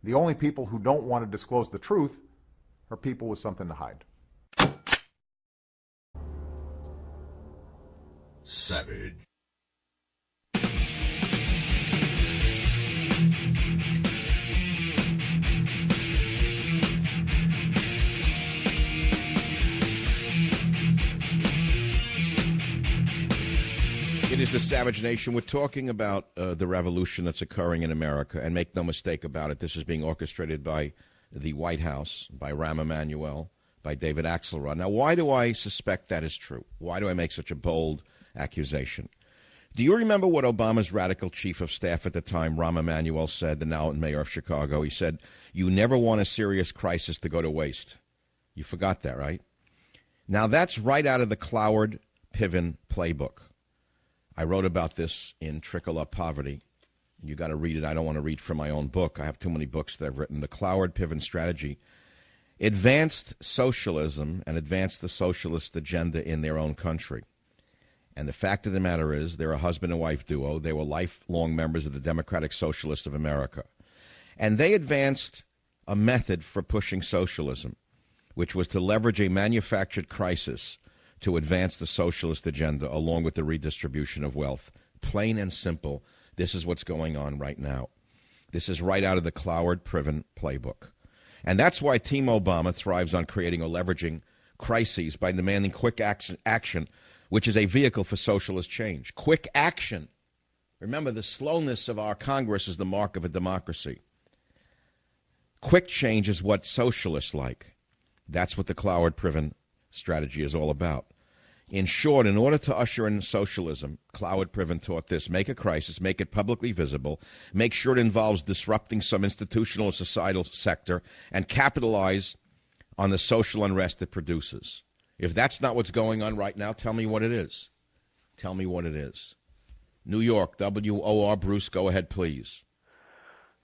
The only people who don't want to disclose the truth are people with something to hide. Savage. It is the Savage Nation. We're talking about the revolution that's occurring in America. And make no mistake about it, this is being orchestrated by the White House, by Rahm Emanuel, by David Axelrod. Now, why do I suspect that is true? Why do I make such a bold accusation? Do you remember what Obama's radical chief of staff at the time, Rahm Emanuel, said, the now mayor of Chicago? He said, "You never want a serious crisis to go to waste." You forgot that, right? Now, that's right out of the Cloward Piven playbook. I wrote about this in Trickle Up Poverty. You got to read it. I don't want to read from my own book. I have too many books that I've written. The Cloward Piven strategy advanced socialism and advanced the socialist agenda in their own country. And the fact of the matter is, they're a husband and wife duo. They were lifelong members of the Democratic Socialists of America. And they advanced a method for pushing socialism, which was to leverage a manufactured crisis to advance the socialist agenda along with the redistribution of wealth. Plain and simple, this is what's going on right now. This is right out of the Cloward Piven playbook. And that's why Team Obama thrives on creating or leveraging crises by demanding quick action, which is a vehicle for socialist change. Quick action. Remember, the slowness of our Congress is the mark of a democracy. Quick change is what socialists like. That's what the Cloward Piven strategy is all about. In short, in order to usher in socialism, Cloward Piven taught this: make a crisis, make it publicly visible, make sure it involves disrupting some institutional or societal sector, and capitalize on the social unrest it produces. If that's not what's going on right now, tell me what it is. Tell me what it is. New York, WOR, Bruce, go ahead, please.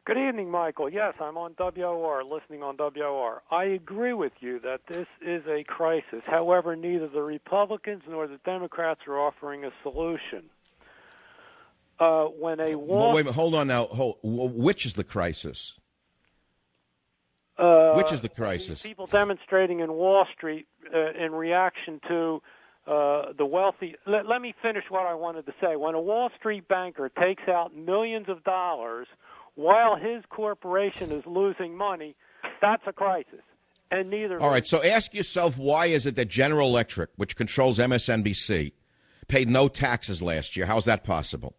Good evening, Michael. Yes, I'm on WOR, listening on WOR. I agree with you that this is a crisis. However, neither the Republicans nor the Democrats are offering a solution. Wait a minute, hold on now. Which is the crisis? Which is the crisis? People demonstrating in Wall Street in reaction to the wealthy. Let me finish what I wanted to say. When a Wall Street banker takes out millions of dollars while his corporation is losing money, that's a crisis. And neither. All right, so ask yourself, why is it that General Electric, which controls MSNBC, paid no taxes last year? How's that possible?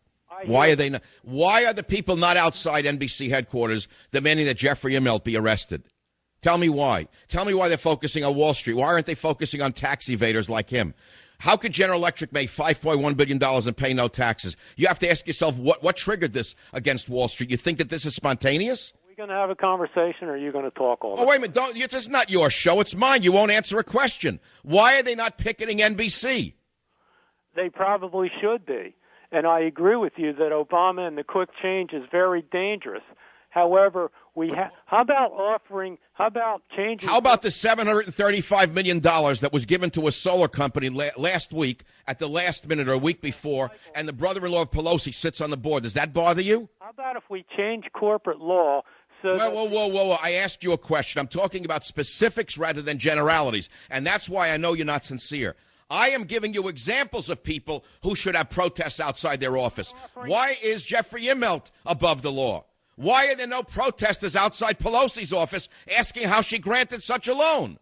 Why are they not? Why are the people not outside NBC headquarters demanding that Jeffrey Immelt be arrested? Tell me why. Tell me why they're focusing on Wall Street. Why aren't they focusing on tax evaders like him? How could General Electric make $5.1 billion and pay no taxes? You have to ask yourself, what triggered this against Wall Street? You think that this is spontaneous? Are we going to have a conversation, or are you going to talk all the time? Oh, wait a minute. This is not your show. It's mine. You won't answer a question. Why are they not picketing NBC? They probably should be. And I agree with you that Obama and the quick change is very dangerous. However, how about changing? How about the $735 million that was given to a solar company last week at the last minute or a week before, and the brother-in-law of Pelosi sits on the board? Does that bother you? How about if we change corporate law? Whoa. I asked you a question. I'm talking about specifics rather than generalities, and that's why I know you're not sincere. I am giving you examples of people who should have protests outside their office. Why is Jeffrey Immelt above the law? Why are there no protesters outside Pelosi's office asking how she granted such a loan?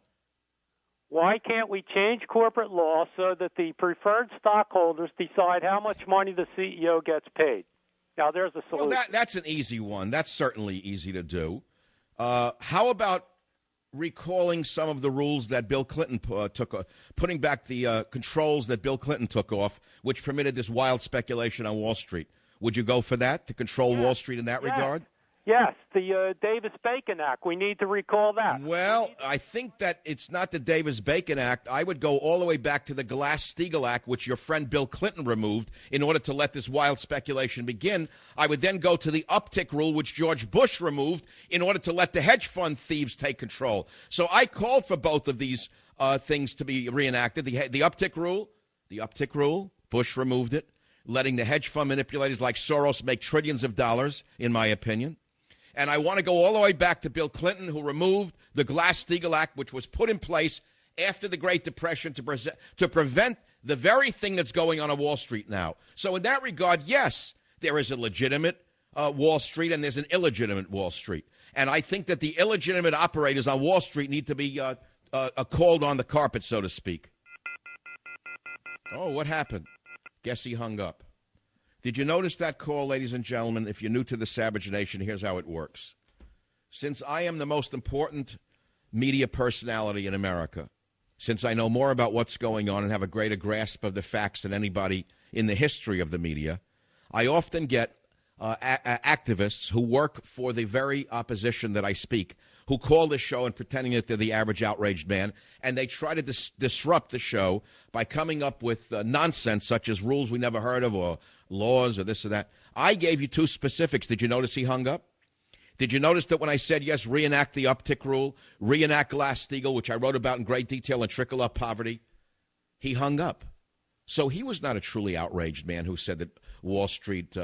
Why can't we change corporate law so that the preferred stockholders decide how much money the CEO gets paid? Now, there's a solution. Well, that's an easy one. That's certainly easy to do. How about recalling some of the rules that Bill Clinton took, putting back the controls that Bill Clinton took off, which permitted this wild speculation on Wall Street? Would you go for that, to control Wall Street in that regard? Yes, the Davis-Bacon Act. We need to recall that. Well, I think that it's not the Davis-Bacon Act. I would go all the way back to the Glass-Steagall Act, which your friend Bill Clinton removed in order to let this wild speculation begin. I would then go to the uptick rule, which George Bush removed in order to let the hedge fund thieves take control. So I called for both of these things to be reenacted. The uptick rule, Bush removed it, letting the hedge fund manipulators like Soros make trillions of dollars, in my opinion. And I want to go all the way back to Bill Clinton, who removed the Glass-Steagall Act, which was put in place after the Great Depression to prevent the very thing that's going on Wall Street now. So in that regard, yes, there is a legitimate Wall Street and there's an illegitimate Wall Street. And I think that the illegitimate operators on Wall Street need to be called on the carpet, so to speak. Oh, what happened? Guess he hung up. Did you notice that call, ladies and gentlemen? If you're new to the Savage Nation, here's how it works. Since I am the most important media personality in America, since I know more about what's going on and have a greater grasp of the facts than anybody in the history of the media, I often get activists who work for the very opposition that I speak, who call this show and pretending that they're the average outraged man, and they try to disrupt the show by coming up with nonsense such as rules we never heard of or laws or this or that. I gave you two specifics. Did you notice he hung up? Did you notice that when I said, yes, reenact the uptick rule, reenact Glass-Steagall, which I wrote about in great detail, and trickle up poverty, he hung up. So he was not a truly outraged man who said that Wall Street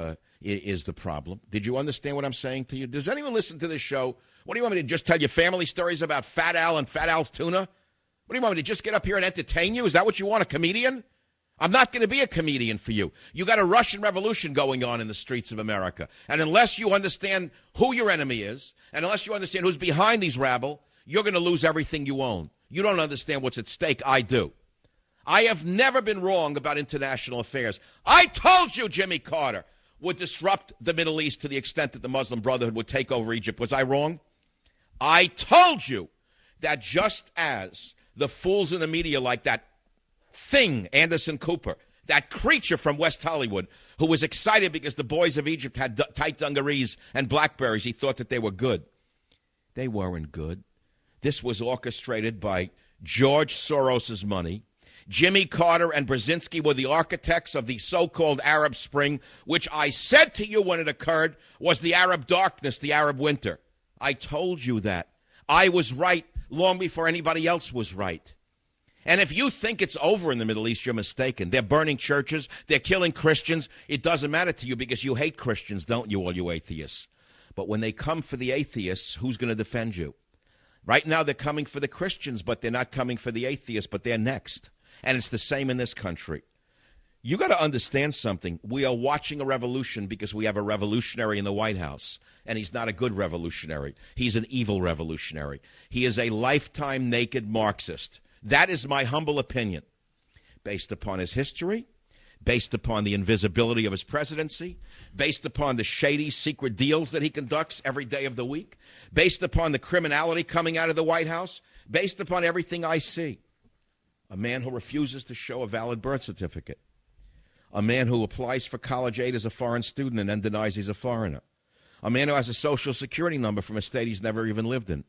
is the problem. Did you understand what I'm saying to you? Does anyone listen to this show? What do you want me to just tell you family stories about Fat Al and Fat Al's tuna? What do you want me to just get up here and entertain you? Is that what you want, a comedian? I'm not going to be a comedian for you. You got a Russian Revolution going on in the streets of America. And unless you understand who your enemy is, and unless you understand who's behind these rabble, you're going to lose everything you own. You don't understand what's at stake. I do. I have never been wrong about international affairs. I told you Jimmy Carter would disrupt the Middle East to the extent that the Muslim Brotherhood would take over Egypt. Was I wrong? I told you that just as the fools in the media like that thing, Anderson Cooper, that creature from West Hollywood, who was excited because the boys of Egypt had tight dungarees and Blackberries, he thought that they were good. They weren't good. This was orchestrated by George Soros's money. Jimmy Carter and Brzezinski were the architects of the so-called Arab Spring, which I said to you when it occurred was the Arab darkness, the Arab winter. I told you that. I was right long before anybody else was right. And if you think it's over in the Middle East, you're mistaken. They're burning churches. They're killing Christians. It doesn't matter to you because you hate Christians, don't you, all you atheists? But when they come for the atheists, who's going to defend you? Right now they're coming for the Christians, but they're not coming for the atheists, but they're next. And it's the same in this country. You got to understand something. We are watching a revolution because we have a revolutionary in the White House. And he's not a good revolutionary. He's an evil revolutionary. He is a lifetime naked Marxist. That is my humble opinion, based upon his history, based upon the invisibility of his presidency, based upon the shady secret deals that he conducts every day of the week, based upon the criminality coming out of the White House, based upon everything I see. A man who refuses to show a valid birth certificate. A man who applies for college aid as a foreign student and then denies he's a foreigner. A man who has a Social Security number from a state he's never even lived in.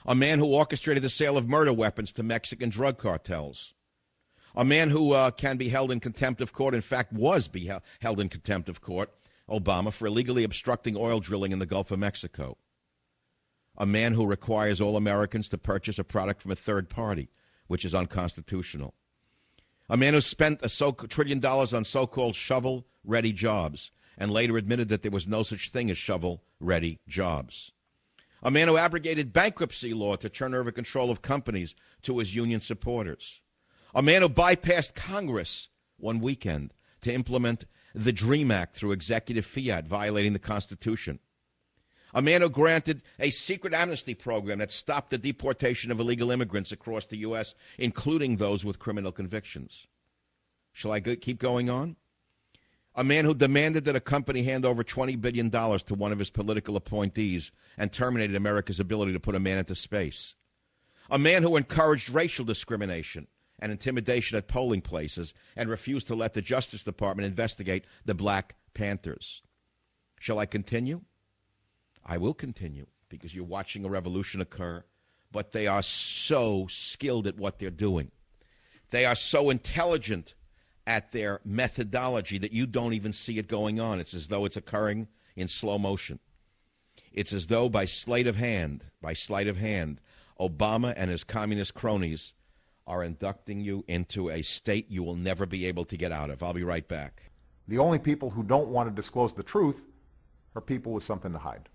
A man who orchestrated the sale of murder weapons to Mexican drug cartels. A man who can be held in contempt of court, in fact, was held in contempt of court, Obama, for illegally obstructing oil drilling in the Gulf of Mexico. A man who requires all Americans to purchase a product from a third party, which is unconstitutional. A man who spent $1 trillion on so-called shovel-ready jobs and later admitted that there was no such thing as shovel-ready jobs. A man who abrogated bankruptcy law to turn over control of companies to his union supporters. A man who bypassed Congress one weekend to implement the DREAM Act through executive fiat, violating the Constitution. A man who granted a secret amnesty program that stopped the deportation of illegal immigrants across the U.S., including those with criminal convictions. Shall I keep going on? A man who demanded that a company hand over $20 billion to one of his political appointees and terminated America's ability to put a man into space. A man who encouraged racial discrimination and intimidation at polling places and refused to let the Justice Department investigate the Black Panthers. Shall I continue? I will continue because you're watching a revolution occur, but they are so skilled at what they're doing. They are so intelligent at their methodology that you don't even see it going on. It's as though it's occurring in slow motion. It's as though by sleight of hand, Obama and his communist cronies are inducting you into a state you will never be able to get out of. I'll be right back. The only people who don't want to disclose the truth are people with something to hide.